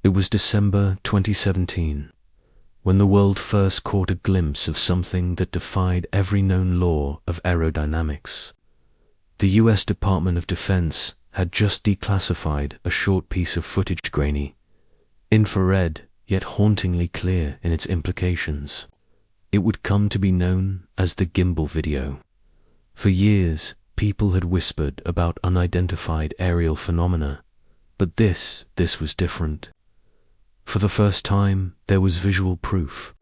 It was December 2017, when the world first caught a glimpse of something that defied every known law of aerodynamics. The US Department of Defense had just declassified a short piece of footage, grainy, infrared, yet hauntingly clear in its implications. It would come to be known as the Gimbal video. For years, people had whispered about unidentified aerial phenomena, but this was different. For the first time, there was visual proof.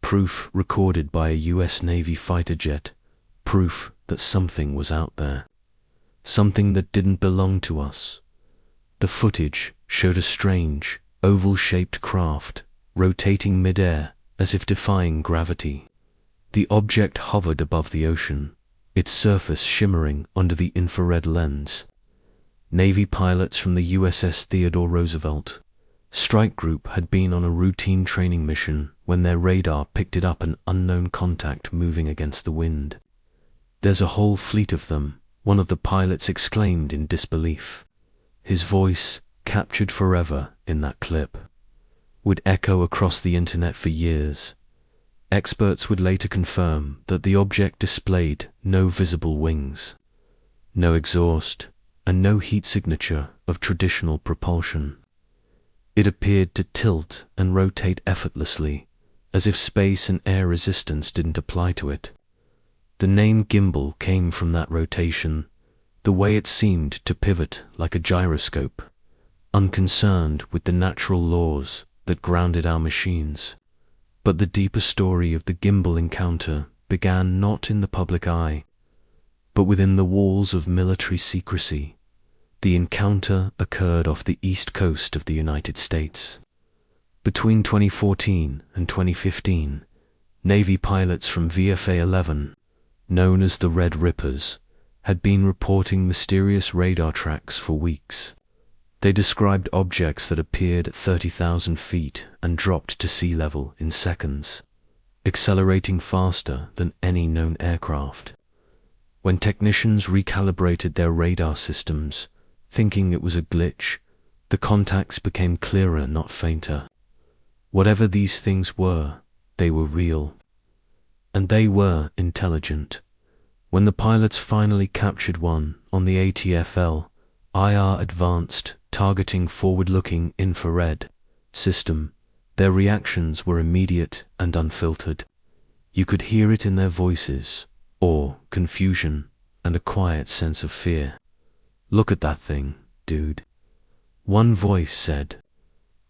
Proof recorded by a US Navy fighter jet. Proof that something was out there. Something that didn't belong to us. The footage showed a strange, oval-shaped craft rotating mid-air as if defying gravity. The object hovered above the ocean, its surface shimmering under the infrared lens. Navy pilots from the USS Theodore Roosevelt strike group had been on a routine training mission when their radar picked it up, an unknown contact moving against the wind. "There's a whole fleet of them," one of the pilots exclaimed in disbelief. His voice, captured forever in that clip, would echo across the internet for years. Experts would later confirm that the object displayed no visible wings, no exhaust, and no heat signature of traditional propulsion. It appeared to tilt and rotate effortlessly, as if space and air resistance didn't apply to it. The name Gimbal came from that rotation, the way it seemed to pivot like a gyroscope, unconcerned with the natural laws that grounded our machines. But the deeper story of the Gimbal encounter began not in the public eye, but within the walls of military secrecy. The encounter occurred off the east coast of the United States. Between 2014 and 2015, Navy pilots from VFA 11, known as the Red Rippers, had been reporting mysterious radar tracks for weeks. They described objects that appeared at 30,000 feet and dropped to sea level in seconds, accelerating faster than any known aircraft. When technicians recalibrated their radar systems, thinking it was a glitch, the contacts became clearer, not fainter. Whatever these things were, they were real. And they were intelligent. When the pilots finally captured one on the ATFL, IR Advanced Targeting Forward-Looking Infrared system, their reactions were immediate and unfiltered. You could hear it in their voices, awe, confusion, and a quiet sense of fear. "Look at that thing, dude," one voice said.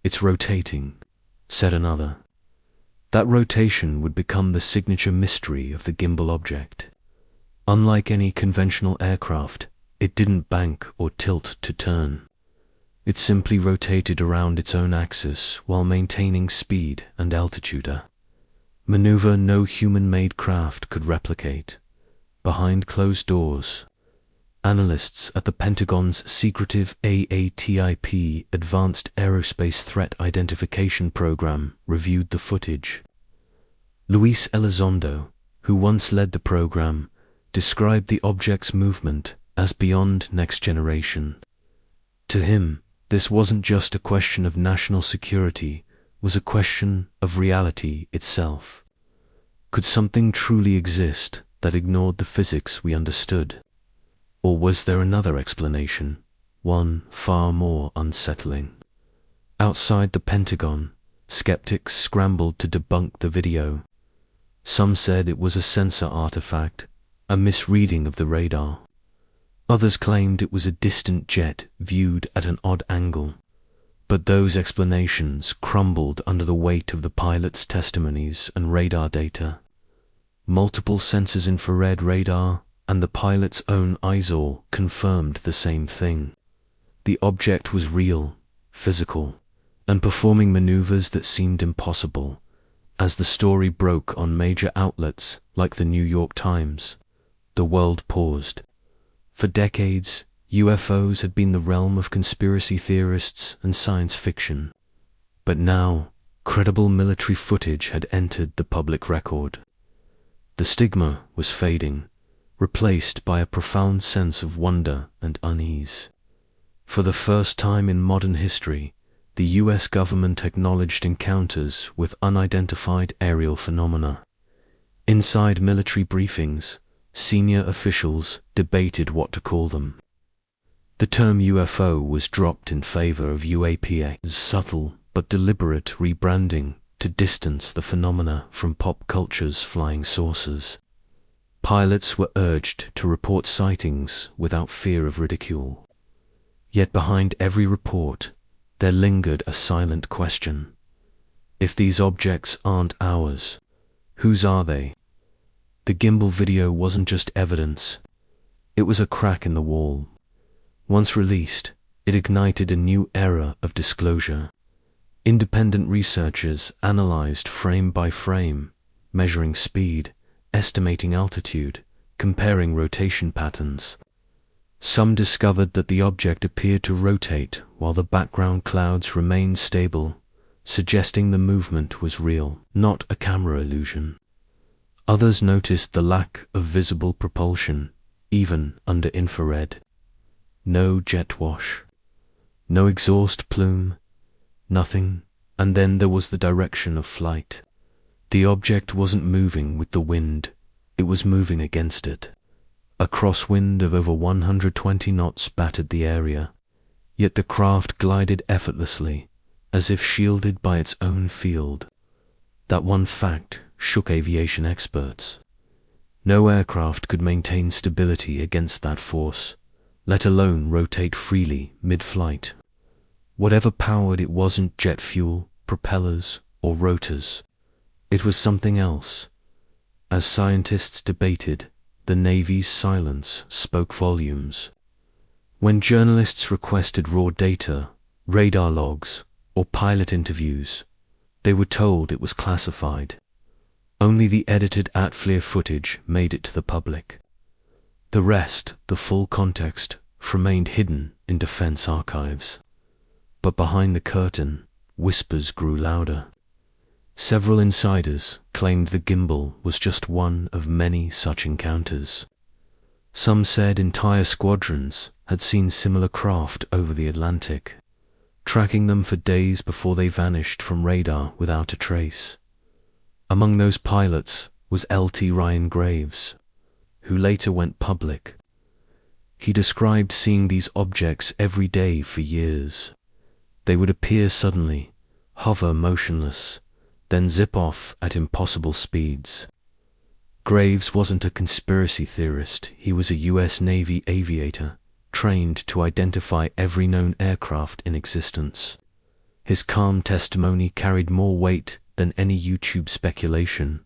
"It's rotating," said another. That rotation would become the signature mystery of the Gimbal object. Unlike any conventional aircraft, it didn't bank or tilt to turn. It simply rotated around its own axis while maintaining speed and altitude. A maneuver no human-made craft could replicate. Behind closed doors, analysts at the Pentagon's secretive AATIP Advanced Aerospace Threat Identification Program reviewed the footage. Luis Elizondo, who once led the program, described the object's movement as beyond next generation. To him, this wasn't just a question of national security, it was a question of reality itself. Could something truly exist that ignored the physics we understood? Or was there another explanation, one far more unsettling? Outside the Pentagon, skeptics scrambled to debunk the video. Some said it was a sensor artifact, a misreading of the radar. Others claimed it was a distant jet viewed at an odd angle. But those explanations crumbled under the weight of the pilot's testimonies and radar data. Multiple sensors, infrared radar, and the pilot's own eyesore confirmed the same thing. The object was real, physical, and performing maneuvers that seemed impossible. As the story broke on major outlets like the New York Times, the world paused. For decades, UFOs had been the realm of conspiracy theorists and science fiction. But now, credible military footage had entered the public record. The stigma was fading, replaced by a profound sense of wonder and unease. For the first time in modern history, the US government acknowledged encounters with unidentified aerial phenomena. Inside military briefings, senior officials debated what to call them. The term UFO was dropped in favor of UAP, a subtle but deliberate rebranding to distance the phenomena from pop culture's flying saucers. Pilots were urged to report sightings without fear of ridicule. Yet behind every report, there lingered a silent question. If these objects aren't ours, whose are they? The Gimbal video wasn't just evidence. It was a crack in the wall. Once released, it ignited a new era of disclosure. Independent researchers analyzed frame by frame, measuring speed, estimating altitude, comparing rotation patterns. Some discovered that the object appeared to rotate while the background clouds remained stable, suggesting the movement was real, not a camera illusion. Others noticed the lack of visible propulsion, even under infrared. No jet wash, no exhaust plume, nothing, and then there was the direction of flight. The object wasn't moving with the wind, it was moving against it. A crosswind of over 120 knots battered the area, yet the craft glided effortlessly, as if shielded by its own field. That one fact shook aviation experts. No aircraft could maintain stability against that force, let alone rotate freely mid-flight. Whatever powered it wasn't jet fuel, propellers, or rotors. It was something else. As scientists debated, the Navy's silence spoke volumes. When journalists requested raw data, radar logs, or pilot interviews, they were told it was classified. Only the edited ATFLIR footage made it to the public. The rest, the full context, remained hidden in defense archives. But behind the curtain, whispers grew louder. Several insiders claimed the gimbal was just one of many such encounters. Some said entire squadrons had seen similar craft over the Atlantic, tracking them for days before they vanished from radar without a trace. Among those pilots was Lt. Ryan Graves, who later went public. He described seeing these objects every day for years. They would appear suddenly, hover motionless, then zip off at impossible speeds. Graves wasn't a conspiracy theorist, he was a US Navy aviator, trained to identify every known aircraft in existence. His calm testimony carried more weight than any YouTube speculation.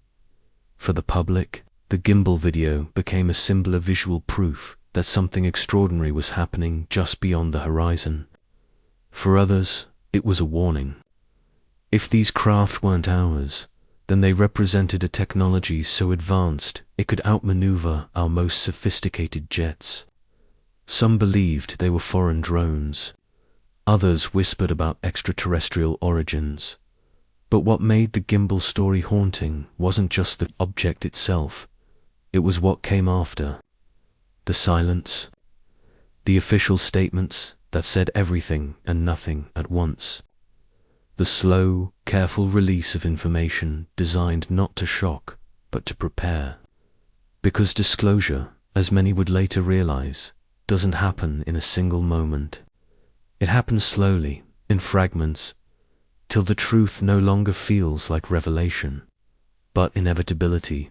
For the public, the gimbal video became a symbol of visual proof that something extraordinary was happening just beyond the horizon. For others, it was a warning. If these craft weren't ours, then they represented a technology so advanced it could outmaneuver our most sophisticated jets. Some believed they were foreign drones. Others whispered about extraterrestrial origins. But what made the gimbal story haunting wasn't just the object itself, it was what came after. The silence. The official statements that said everything and nothing at once. The slow, careful release of information designed not to shock, but to prepare. Because disclosure, as many would later realize, doesn't happen in a single moment. It happens slowly, in fragments, till the truth no longer feels like revelation, but inevitability.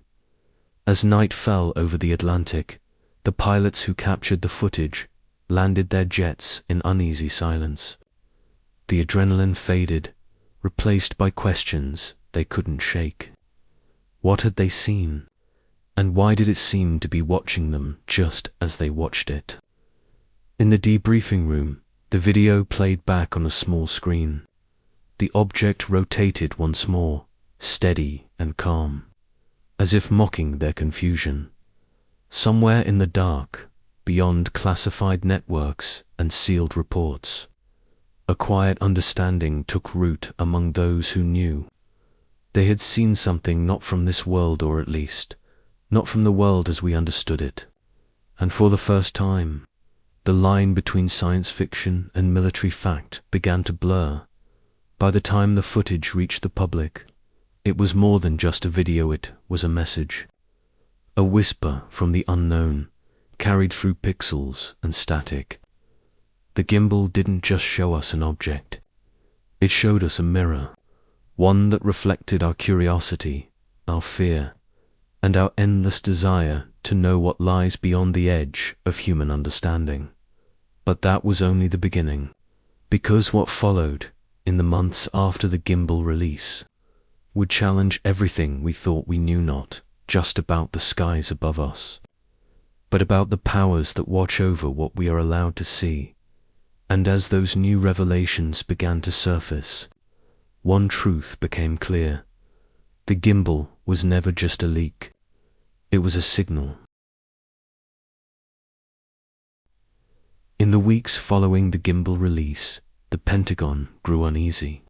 As night fell over the Atlantic, the pilots who captured the footage landed their jets in uneasy silence. The adrenaline faded, replaced by questions they couldn't shake. What had they seen? And why did it seem to be watching them just as they watched it? In the debriefing room, the video played back on a small screen. The object rotated once more, steady and calm, as if mocking their confusion. Somewhere in the dark, beyond classified networks and sealed reports, a quiet understanding took root among those who knew. They had seen something not from this world, or at least, not from the world as we understood it. And for the first time, the line between science fiction and military fact began to blur. By the time the footage reached the public, it was more than just a video, it was a message. A whisper from the unknown, carried through pixels and static. The gimbal didn't just show us an object. It showed us a mirror, one that reflected our curiosity, our fear, and our endless desire to know what lies beyond the edge of human understanding. But that was only the beginning, because what followed, in the months after the gimbal release, would challenge everything we thought we knew, not just about the skies above us, but about the powers that watch over what we are allowed to see. And as those new revelations began to surface, one truth became clear. The gimbal was never just a leak. It was a signal. In the weeks following the gimbal release, the Pentagon grew uneasy.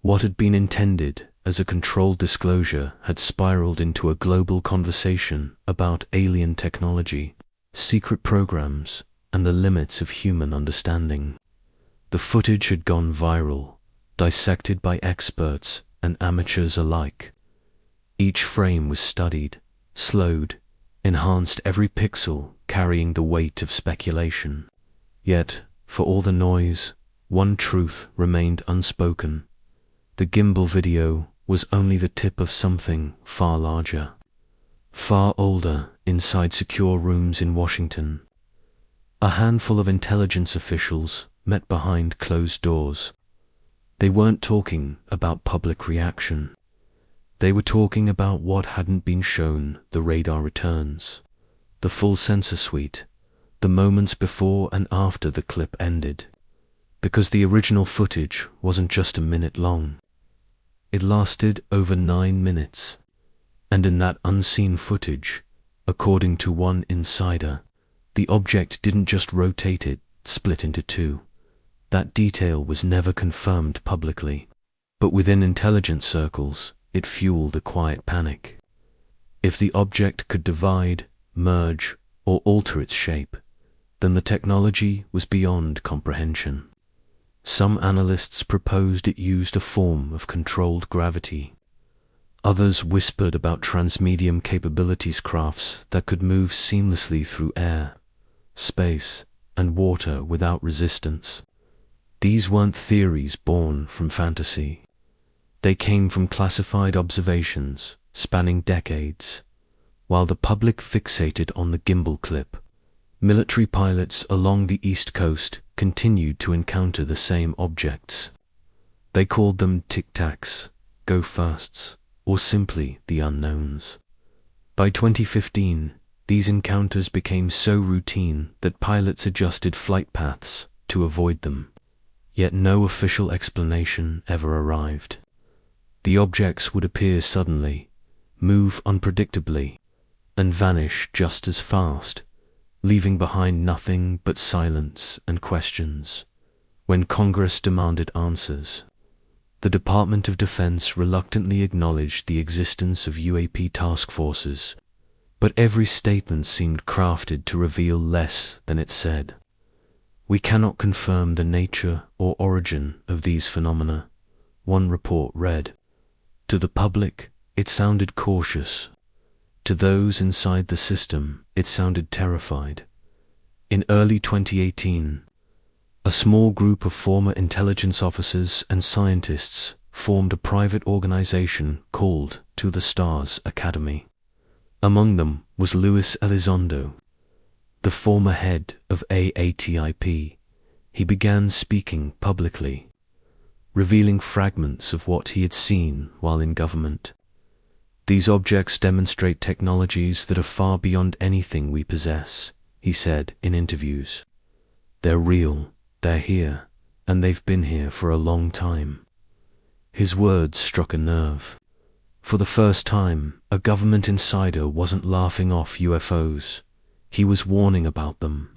What had been intended as a controlled disclosure had spiraled into a global conversation about alien technology, secret programs, and the limits of human understanding. The footage had gone viral, dissected by experts and amateurs alike. Each frame was studied, slowed, enhanced, every pixel carrying the weight of speculation. Yet, for all the noise, one truth remained unspoken. The gimbal video was only the tip of something far larger, far older, inside secure rooms in Washington. A handful of intelligence officials met behind closed doors. They weren't talking about public reaction. They were talking about what hadn't been shown: the radar returns, the full sensor suite, the moments before and after the clip ended. Because the original footage wasn't just a minute long. It lasted over 9 minutes. And in that unseen footage, according to one insider, the object didn't just rotate, it split into two. That detail was never confirmed publicly, but within intelligence circles, it fueled a quiet panic. If the object could divide, merge, or alter its shape, then the technology was beyond comprehension. Some analysts proposed it used a form of controlled gravity. Others whispered about transmedium capabilities, crafts that could move seamlessly through air, space, and water without resistance. These weren't theories born from fantasy. They came from classified observations spanning decades. While the public fixated on the gimbal clip, military pilots along the East Coast continued to encounter the same objects. They called them tic-tacs, go-fasts, or simply the unknowns. By 2015, these encounters became so routine that pilots adjusted flight paths to avoid them. Yet no official explanation ever arrived. The objects would appear suddenly, move unpredictably, and vanish just as fast, leaving behind nothing but silence and questions. When Congress demanded answers, the Department of Defense reluctantly acknowledged the existence of UAP task forces, but every statement seemed crafted to reveal less than it said. "We cannot confirm the nature or origin of these phenomena," one report read. To the public, it sounded cautious. To those inside the system, it sounded terrified. In early 2018, a small group of former intelligence officers and scientists formed a private organization called To the Stars Academy. Among them was Luis Elizondo, the former head of AATIP. He began speaking publicly, revealing fragments of what he had seen while in government. "These objects demonstrate technologies that are far beyond anything we possess," he said in interviews. "They're real, they're here, and they've been here for a long time." His words struck a nerve. For the first time, a government insider wasn't laughing off UFOs. He was warning about them.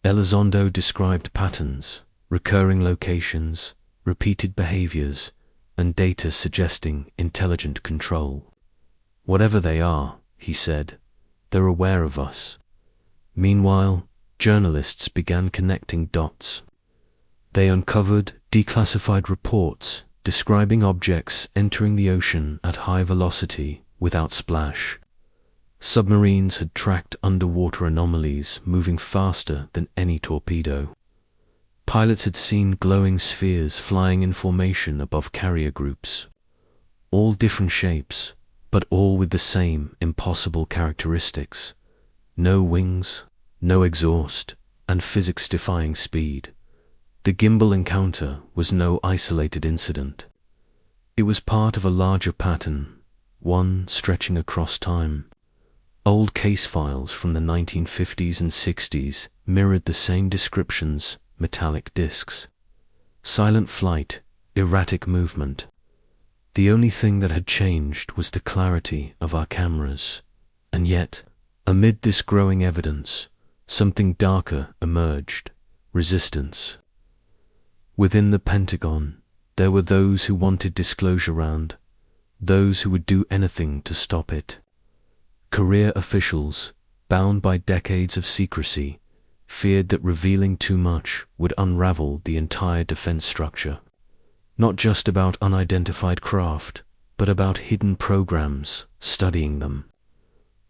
Elizondo described patterns, recurring locations, repeated behaviors, and data suggesting intelligent control. "Whatever they are," he said, "they're aware of us." Meanwhile, journalists began connecting dots. They uncovered declassified reports describing objects entering the ocean at high velocity without splash. Submarines had tracked underwater anomalies moving faster than any torpedo. Pilots had seen glowing spheres flying in formation above carrier groups. All different shapes, but all with the same impossible characteristics. No wings, no exhaust, and physics-defying speed. The Gimbal encounter was no isolated incident. It was part of a larger pattern, one stretching across time. Old case files from the 1950s and 60s mirrored the same descriptions: metallic discs, silent flight, erratic movement. The only thing that had changed was the clarity of our cameras. And yet, amid this growing evidence, something darker emerged: resistance. Within the Pentagon, there were those who wanted disclosure and those who would do anything to stop it. Career officials, bound by decades of secrecy, feared that revealing too much would unravel the entire defense structure. Not just about unidentified craft, but about hidden programs studying them.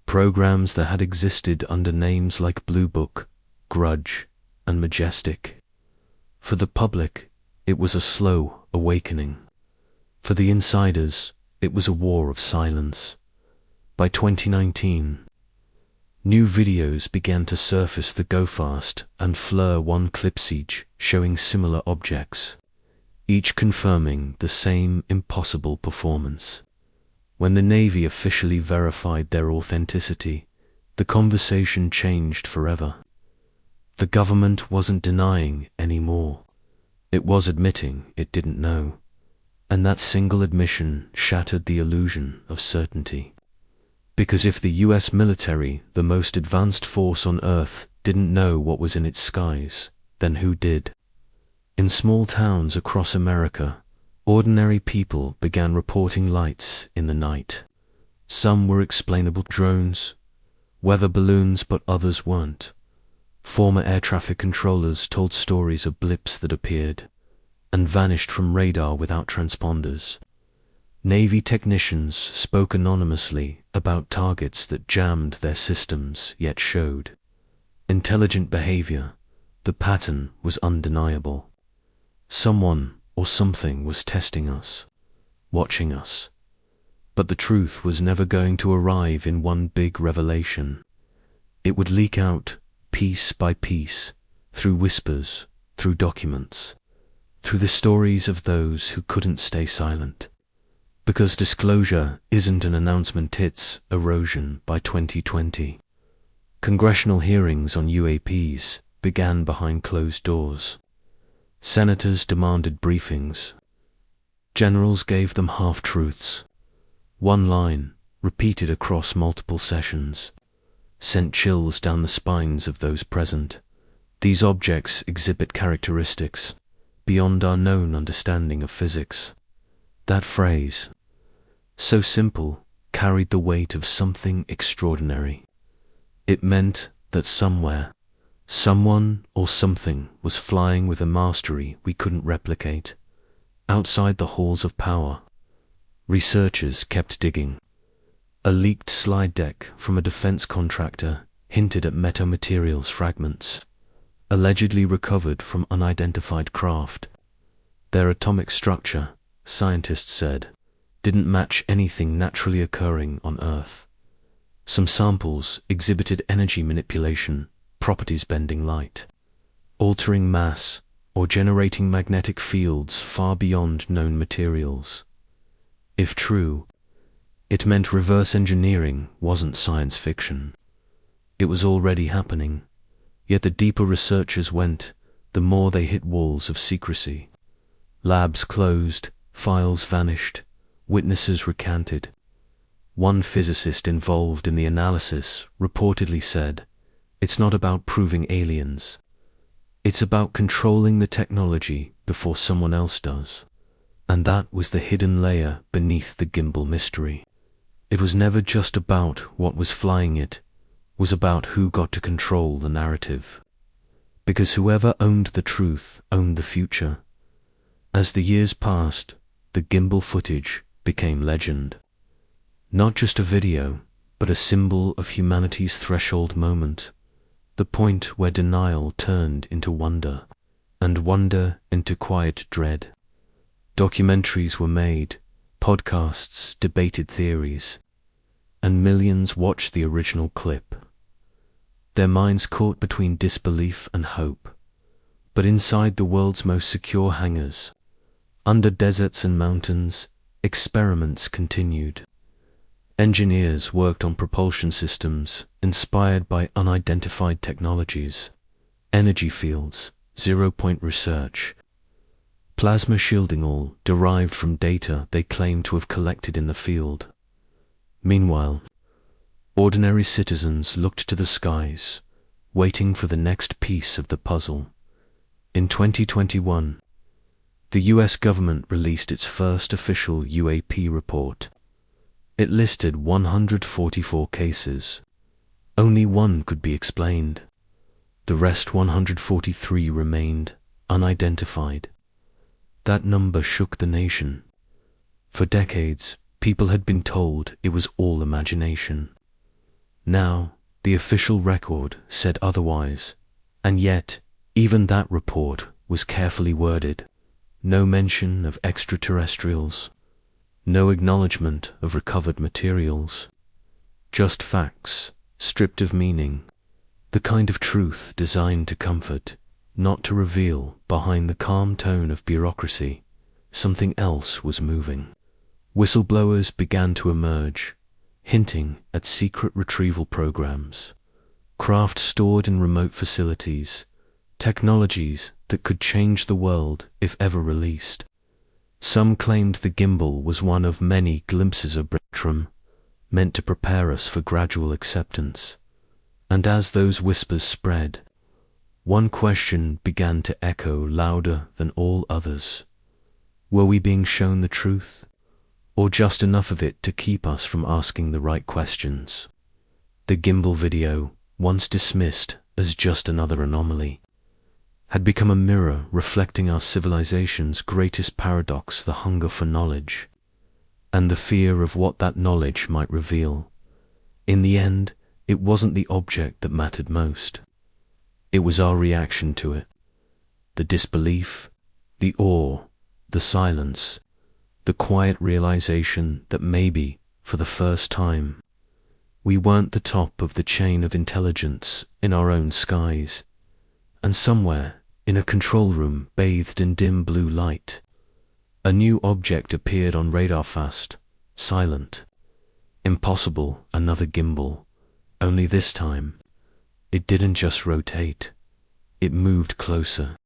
Programs that had existed under names like Blue Book, Grudge, and Majestic. For the public, it was a slow awakening. For the insiders, it was a war of silence. By 2019, new videos began to surface the Go Fast and Fleur 1 clipsage showing similar objects, each confirming the same impossible performance. When the Navy officially verified their authenticity, the conversation changed forever. The government wasn't denying anymore. It was admitting it didn't know. And that single admission shattered the illusion of certainty. Because if the US military, the most advanced force on Earth, didn't know what was in its skies, then who did? In small towns across America, ordinary people began reporting lights in the night. Some were explainable drones, weather balloons, but others weren't. Former air traffic controllers told stories of blips that appeared and vanished from radar without transponders. Navy technicians spoke anonymously about targets that jammed their systems yet showed intelligent behavior. The pattern was undeniable. Someone or something was testing us, watching us. But the truth was never going to arrive in one big revelation. It would leak out piece by piece, through whispers, through documents, through the stories of those who couldn't stay silent. Because disclosure isn't an announcement, it's erosion. By 2020, congressional hearings on UAPs began behind closed doors. Senators demanded briefings. Generals gave them half-truths. One line, repeated across multiple sessions, sent chills down the spines of those present. These objects exhibit characteristics beyond our known understanding of physics. That phrase, so simple, carried the weight of something extraordinary. It meant that somewhere, someone or something was flying with a mastery we couldn't replicate. Outside the halls of power, researchers kept digging. A leaked slide deck from a defense contractor hinted at metamaterials fragments, allegedly recovered from unidentified craft. Their atomic structure, scientists said, didn't match anything naturally occurring on Earth. Some samples exhibited energy manipulation, properties bending light, altering mass, or generating magnetic fields far beyond known materials. If true, it meant reverse engineering wasn't science fiction. It was already happening, yet the deeper researchers went, the more they hit walls of secrecy. Labs closed, files vanished, witnesses recanted. One physicist involved in the analysis reportedly said, "It's not about proving aliens. It's about controlling the technology before someone else does." And that was the hidden layer beneath the gimbal mystery. It was never just about what was flying it was about who got to control the narrative. because whoever owned the truth owned the future. As the years passed, the gimbal footage became legend. Not just a video, but a symbol of humanity's threshold moment, the point where denial turned into wonder, and wonder into quiet dread. Documentaries were made, podcasts debated theories, and millions watched the original clip. Their minds caught between disbelief and hope. But inside the world's most secure hangars, under deserts and mountains, experiments continued. Engineers worked on propulsion systems inspired by unidentified technologies, energy fields, zero-point research, plasma shielding, all derived from data they claimed to have collected in the field. Meanwhile, ordinary citizens looked to the skies, waiting for the next piece of the puzzle. In 2021, the US government released its first official UAP report. It listed 144 cases. Only one could be explained. The rest 143 remained unidentified. That number shook the nation. For decades, people had been told it was all imagination. Now, the official record said otherwise, and yet, even that report was carefully worded. No mention of extraterrestrials, no acknowledgement of recovered materials, just facts, stripped of meaning, the kind of truth designed to comfort, not to reveal. Behind the calm tone of bureaucracy, something else was moving. Whistleblowers began to emerge, hinting at secret retrieval programs, craft stored in remote facilities, technologies that could change the world if ever released. Some claimed the gimbal was one of many glimpses of spectrum, meant to prepare us for gradual acceptance. And as those whispers spread, one question began to echo louder than all others. Were we being shown the truth, or just enough of it to keep us from asking the right questions? The gimbal video, once dismissed as just another anomaly, had become a mirror reflecting our civilization's greatest paradox, the hunger for knowledge, and the fear of what that knowledge might reveal. In the end, it wasn't the object that mattered most. It was our reaction to it. The disbelief, the awe, the silence, the quiet realization that maybe, for the first time, we weren't the top of the chain of intelligence in our own skies, and somewhere, in a control room bathed in dim blue light, a new object appeared on radar, fast, silent. Impossible, another gimbal. Only this time, it didn't just rotate, it moved closer.